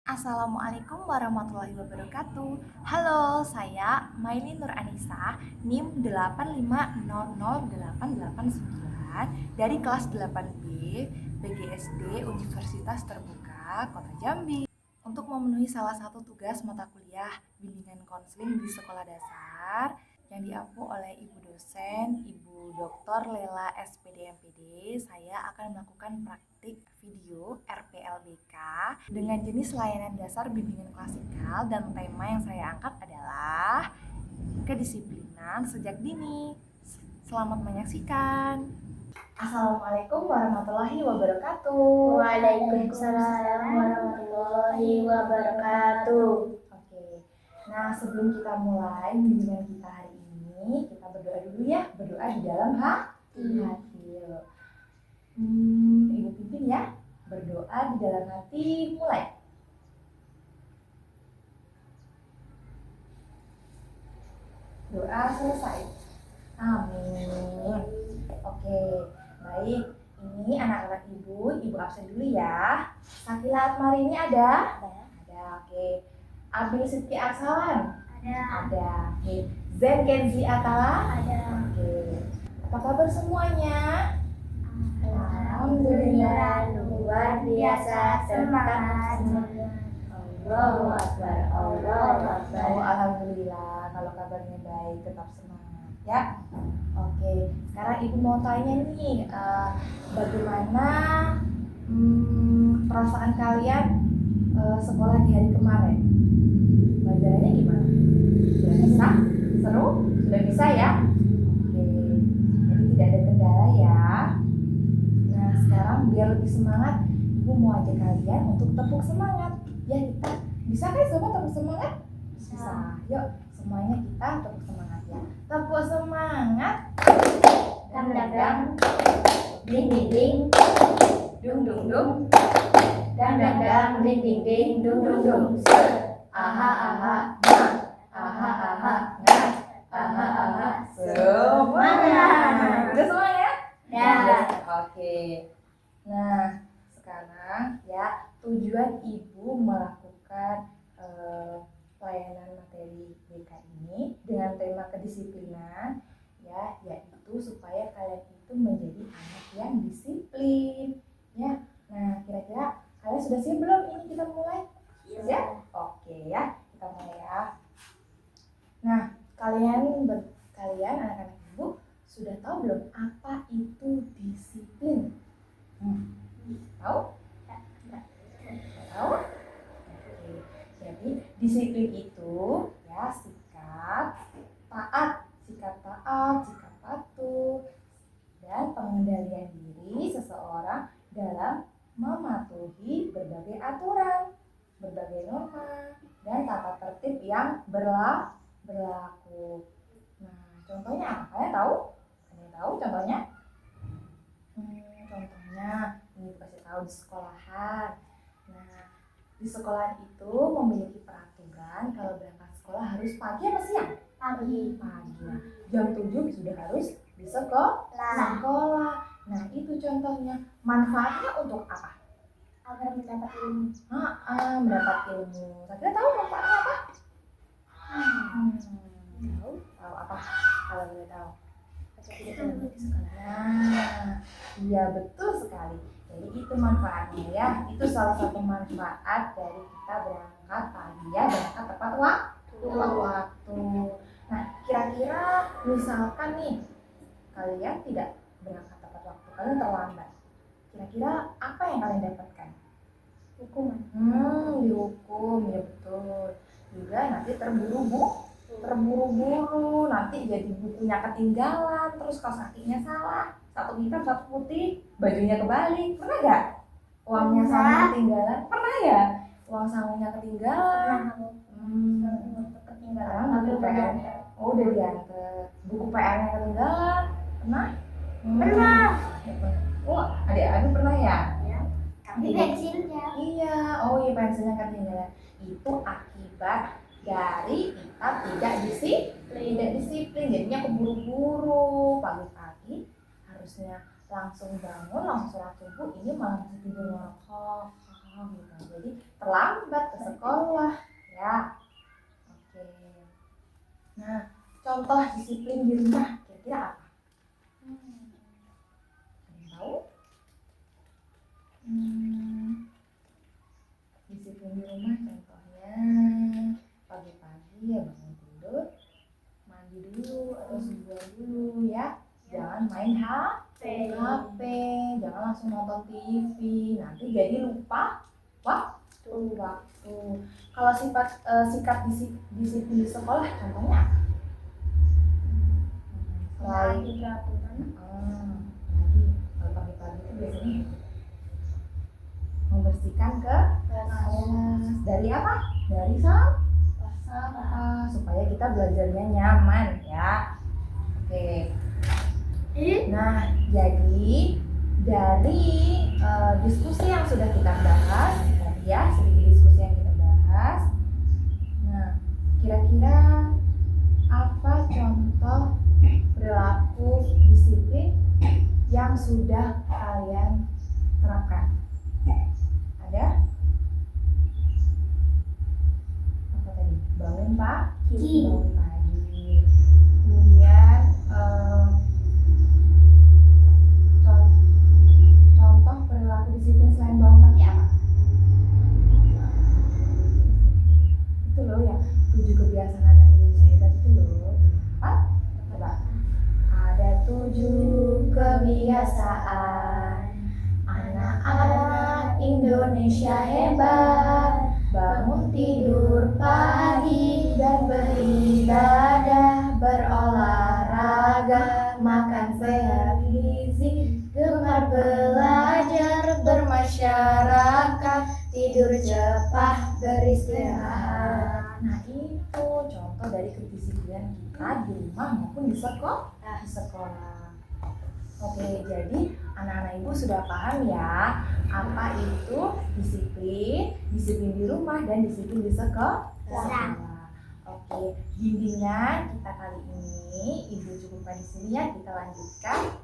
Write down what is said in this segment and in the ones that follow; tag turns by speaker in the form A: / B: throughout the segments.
A: Assalamualaikum warahmatullahi wabarakatuh. Halo, saya Maili Nur Anissa, NIM 8500889 dari kelas 8B BGSD Universitas Terbuka Kota Jambi. Untuk memenuhi salah satu tugas mata kuliah bimbingan konseling di sekolah dasar yang diampu oleh Ibu dosen, Ibu Dr. Lela SPD MPD, saya akan melakukan praktik video RPLBK dengan jenis layanan dasar bimbingan klasikal dan tema yang saya angkat adalah kedisiplinan sejak dini. Selamat menyaksikan. Assalamualaikum warahmatullahi wabarakatuh.
B: Waalaikumsalam warahmatullahi wabarakatuh.
A: Oke. Nah, sebelum kita mulai bimbingan kita hari ini, kita berdoa dulu ya. Berdoa di dalam hati. Ibu pimpin ya. Berdoa di dalam hati, mulai. Doa selesai. Amin. Oke, baik. Ini anak-anak ibu absen dulu ya. Sakila Atmari ini ada? Ada, oke. Abil Siti Arsalan? Ada. Oke. Zen Kenzi Atala?
B: Ada.
A: Oke. Apa kabar semuanya?
B: Alhamdulillah, luar biasa, semangat. Allahu Akbar, Allahu Akbar.
A: Oh, alhamdulillah. Kalau kabarnya baik, tetap semangat ya. Oke, sekarang ibu mau tanya nih, bagaimana perasaan kalian sekolah di hari kemarin? Pelajarannya gimana? Sudah bisa? Seru? Sudah bisa ya? Oke, jadi tidak ada kendala ya. Nah, sekarang biar lebih semangat, ibu mau ajak kalian untuk tepuk semangat. Ya, kita bisa kan semua tepuk semangat? Bisa. Yuk, semuanya kita tepuk semangat ya. Tepuk semangat.
B: Dang dang dang, ding ding ding,
A: Dung dung dung.
B: dang dang dang, ding ding ding, dung dung dung.
A: Aha aha nah. Aha aha nah. Aha aha. Semangat. Udah semuanya?
B: Ya.
A: Oke. Nah, sekarang ya tujuan ibu melakukan pelayanan materi BK ini dengan tema kedisiplinan ya, yaitu supaya kalian itu menjadi anak yang disiplin ya. Nah, kira-kira kalian sudah siap belum ini kita mulai? Siap? Oke ya, kita mulai ya. Nah, kalian anak-anak ibu sudah tahu belum apa itu disiplin? Tahu? Tahu? Oke. Jadi disiplin itu ya sikap taat, sikap patuh, dan pengendalian diri seseorang dalam mematuhi berbagai aturan, berbagai norma, dan tata tertib yang berlaku. Nah, contohnya apa? Kalian tahu? Kalian tahu contohnya? Contohnya ini kasih tahu di sekolahan. Nah, di sekolahan itu memiliki peraturan kalau berangkat sekolah harus pagi atau siang?
B: Pagi.
A: Nah, jam 7 sudah harus di sekolah. Nah, itu contohnya. Manfaatnya untuk apa?
B: Agar mendapat ilmu.
A: Mendapat ilmu. Saya tahu manfaatnya apa? Tahu apa? Kalau boleh tahu. Nah, iya betul sekali. Jadi itu manfaatnya ya. Itu salah satu manfaat dari kita berangkat pagi ya, berangkat tepat waktu. Nah, kira-kira misalkan nih kalian tidak berangkat tepat waktu, kalian terlambat. Kira-kira apa yang kalian dapatkan?
B: Hukuman.
A: Dihukum, ya betul. Juga nanti terburu-buru, nanti jadi bukunya ketinggalan, terus kaos kakinya salah, satu hitam satu putih, bajunya kebalik. Pernah gak? Uangnya sama ketinggalan? Pernah ya? Uang sangunya ketinggalan? Ketinggalan buku PR. Oh, udah diantar. Buku PR-nya ketinggalan? Pernah?
B: Pernah.
A: Oh, adik-adik pernah ya?
B: Tapi pensilnya.
A: Iya, oh iya pensilnya ketinggalan. Itu akibat dari kita tidak disiplin, jadinya keburu-buru. Pagi-pagi harusnya langsung bangun, langsung sholat subuh, ini malah masih tidur ngorok Oh gitu. Jadi terlambat ke sekolah, ya. Oke. Nah, contoh disiplin di rumah kira-kira apa? Ada yang tahu? Disiplin di rumah contohnya pagi-pagi ya bangun tidur, mandi dulu atau subuh dulu ya. Jangan main HP, jangan langsung nonton TV, nanti jadi lupa waktu. Kalau sikap disiplin di sekolah contohnya apa? Lagi kalau pagi-pagi itu biasanya membersihkan ke kelas. Dari apa? Dari sampah supaya kita belajarnya nyaman ya. Oke. Nah, jadi dari diskusi yang sudah kita bahas tadi ya, sedikit diskusi yang kita bahas. Nah, kira-kira apa contoh perilaku disiplin yang sudah kalian terapkan? Ada? Apa tadi? Bangun pagi. Kemudian contoh perilaku disiplin selain bangun pagi apa? Itu loh yang 7 kebiasaan anak Indonesia hebat itu loh. Apa? Coba. Ada 7 kebiasaan anak-anak Indonesia hebat. Bangun tidur pagi dan beribadah, berolahraga, makan sehat gizi, gemar belajar, bermasyarakat, tidur cepat, beristirahat. Nah itu contoh dari kedisiplinan kita di rumah maupun di sekolah. Oke, jadi anak-anak ibu sudah paham ya apa itu disiplin di rumah dan disiplin di sekolah. Oke, bimbingan kita kali ini ibu cukupkan di sini ya, kita lanjutkan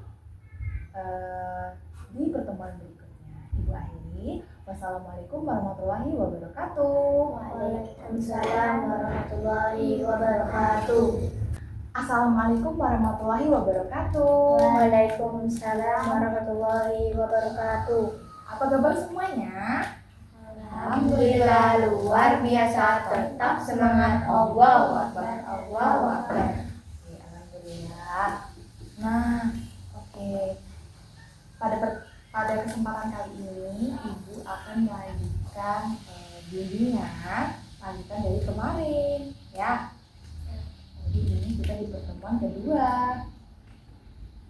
A: di pertemuan berikutnya. Ibu akhiri, wassalamualaikum warahmatullahi wabarakatuh.
B: Waalaikumsalam warahmatullahi wabarakatuh.
A: Assalamualaikum warahmatullahi wabarakatuh.
B: Waalaikumsalam warahmatullahi wabarakatuh.
A: Apa kabar semuanya?
B: Alhamdulillah luar biasa, tetap semangat. Allahu Akbar, Allahu Akbar.
A: Oke, alhamdulillah. Nah, oke. Pada kesempatan kali ini ibu akan melanjutkan bimbingan lanjutan dari kemarin ya. Jadi ini kita di pertemuan kedua.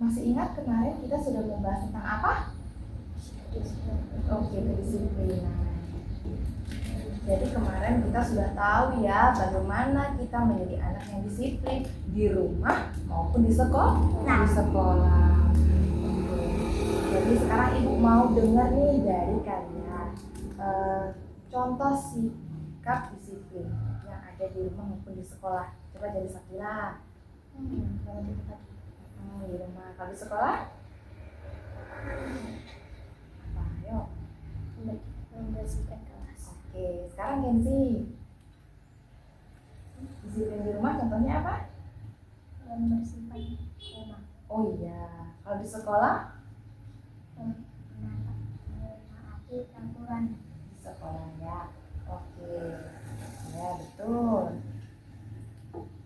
A: Masih ingat kemarin kita sudah membahas tentang apa? Oke, kedisiplinan. Jadi kemarin kita sudah tahu ya bagaimana kita menjadi anak yang disiplin di rumah maupun di sekolah. Oke. Jadi sekarang ibu mau dengar nih dari kalian contoh sikap disiplin yang ada di rumah maupun di sekolah. Coba dari Sakila. Di rumah. Kalau di sekolah? Apa? Ayo.
B: Membersihkan kelas.
A: Oke, sekarang Genzi. Disiplin di rumah contohnya apa?
B: Membersihkan rumah.
A: Oh iya. Kalau di sekolah?
B: Menaati aturan.
A: Di sekolah ya. Oke. Ya, betul.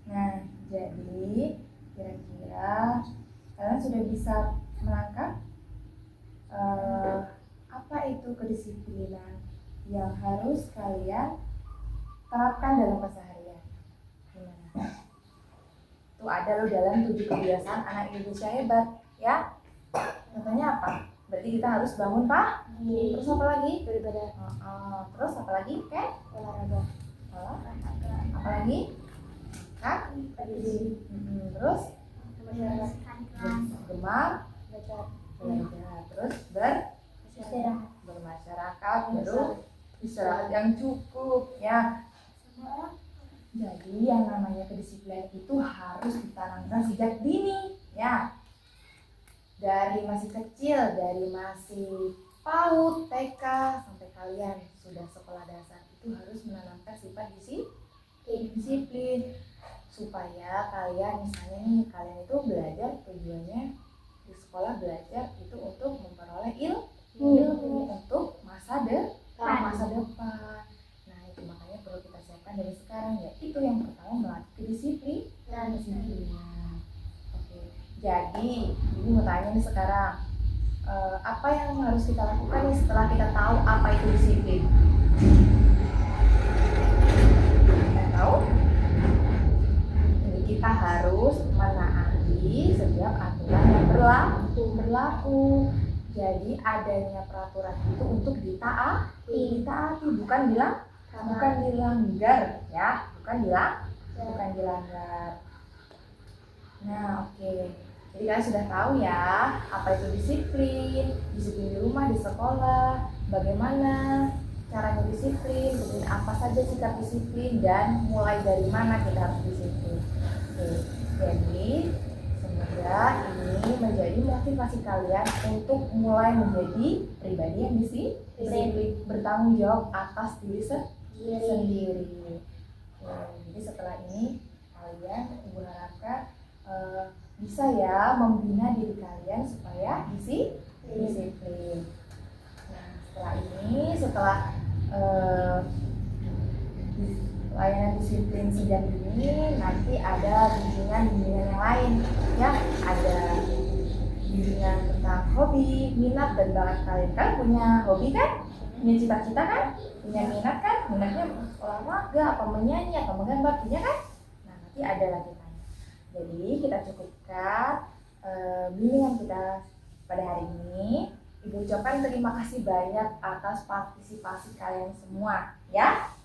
A: Nah, jadi kira-kira kalian sudah bisa menangkap apa itu kedisiplinan yang harus kalian terapkan dalam keseharian. Gimana? Itu ada loh dalam 7 kebiasaan anak Indonesia hebat ya. Contohnya apa? Berarti kita harus bangun pagi. Terus apa lagi?
B: Beribadah.
A: Terus apa lagi?
B: Olahraga.
A: Apa lagi? Terus
B: Membersihkan kelas.
A: gemar
B: Belajar.
A: belajar, terus bermasyarakat, istirahat yang cukup ya. Jadi yang namanya kedisiplinan itu harus ditanamkan sejak dini ya. Dari masih kecil, dari masih PAUD, TK sampai kalian sudah sekolah dasar itu harus menanamkan sifat disiplin supaya kalian misalnya nih kalian itu belajar tujuannya di sekolah belajar itu untuk memperoleh ilmu untuk masa depan. Nah itu makanya perlu kita siapkan dari sekarang ya. Itu yang pertama melatih kedisiplinan. Oke. Jadi ini mau tanya nih sekarang apa yang harus kita lakukan nih setelah kita tahu apa itu disiplin? Kita tahu? Jadi kita harus menaati setiap aturan yang berlaku. Jadi adanya peraturan itu untuk ditaati, bukan dilanggar ya, bukan dilanggar. Nah, oke. Jadi kalian sudah tahu ya apa itu disiplin di rumah, di sekolah, bagaimana caranya disiplin, kemudian apa saja sikap disiplin dan mulai dari mana kita harus disiplin. Oke. Jadi semoga ini menjadi motivasi kalian untuk mulai menjadi pribadi yang disiplin, bertanggung jawab atas diri sendiri. Jadi setelah ini kalian Ibu harapkan bisa ya membina diri kalian supaya disiplin. Nah setelah layanan disiplin sejak ini nanti ada bimbingan yang lain ya, ada bimbingan tentang hobi, minat dan bakat kalian. Kalian punya hobi kan? Punya cita-cita kan? Punya minat kan? Minatnya olahraga, apa menyanyi, atau menggambar, punya kan? Nah nanti ada lagi tanya. Jadi kita cukupkan bimbingan kita pada hari ini. Ibu ucapkan terima kasih banyak atas partisipasi kalian semua ya.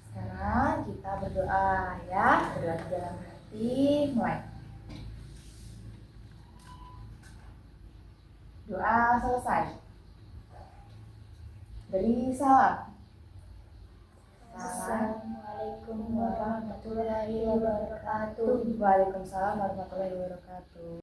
A: Sekarang kita berdoa ya, berdoa di dalam hati, mulai. Doa selesai. Beri salam.
B: Assalamualaikum warahmatullahi wabarakatuh.
A: Waalaikumsalam warahmatullahi wabarakatuh.